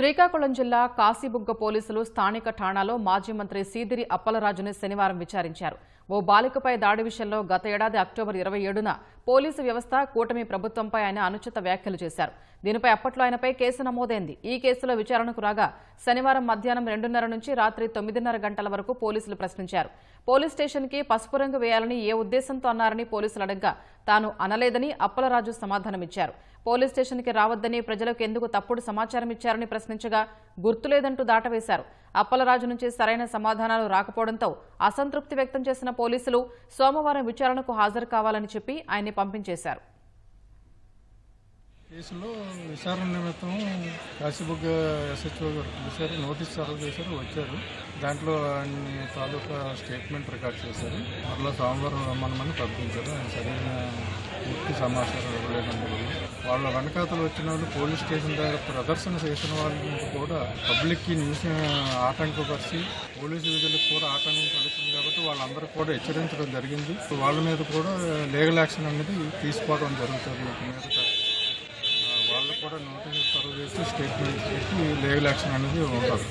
శ్రీకాకుళం జిల్లా కాశీబుగ్గ పోలీసులు స్థానిక ఠాణాలో మాజీ మంత్రి సీదిరి అప్పలరాజుని శనివారం విచారించారు. ఓ బాలికపై దాడి విషయంలో గత ఏడాది అక్టోబర్ 27న పోలీసు వ్యవస్థ కూటమి ప్రభుత్వంపై ఆయన అనుచిత వ్యాఖ్యలు చేశారు. దీనిపై అప్పట్లో ఆయనపై కేసు నమోదైంది. ఈ కేసులో విచారణకు రాగా శనివారం మధ్యాహ్నం 2:30 నుంచి రాత్రి 9:30 గంటల వరకు పోలీసులు ప్రశ్నించారు. పోలీస్ స్టేషన్కి పసుపు రంగు వేయాలని ఏ ఉద్దేశంతో అన్నారని పోలీసులు అడగ్గా తాను అనలేదని అప్పలరాజు సమాధానమిచ్చారు. పోలీస్ స్టేషన్కి రావద్దని ప్రజలకు ఎందుకు తప్పుడు సమాచారం ఇచ్చారని ప్రశ్నించగా గుర్తులేదంటూ దాటవేశారు. అప్పలరాజు నుంచి సరైన సమాధానాలు రాకపోవడంతో అసంతృప్తి వ్యక్తం చేసిన పోలీసులు సోమవారం విచారణకు హాజరు కావాలని చెప్పి ఆయన్ని పంపించేశారు. కేసులో విచారణ నిమిత్తం కాశీబుగ్గ ఎస్హెచ్ఓ గారు పిలిచారు, నోటీస్ సర్వ్ చేశారు, వచ్చారు. దాంట్లో ఆయన తాలూకా స్టేట్మెంట్ రికార్డ్ చేశారు. మరలా సోమవారం రమ్మని పంపించారు. ఆయన సరైన పూర్తి సమాచారం ఇవ్వలేనందువల్ల వాళ్ళ వెనకాతలు వచ్చిన వాళ్ళు పోలీస్ స్టేషన్ దగ్గర ప్రదర్శన చేసిన వాళ్ళని కూడా పబ్లిక్కి న్యూస్ ఆటంకపరిచి పోలీసు విధులకు కూడా ఆటంకం కలుగుతుంది కాబట్టి వాళ్ళందరూ కూడా హెచ్చరించడం జరిగింది. వాళ్ళ మీద కూడా లీగల్ యాక్షన్ అనేది తీసుకోవడం జరుగుతుంది. వాళ్ళకు కూడా నోటీసులు సర్వ్ చేసి స్టేట్మెంట్ పెట్టి లీగల్ యాక్షన్ అనేది ఉంటుంది.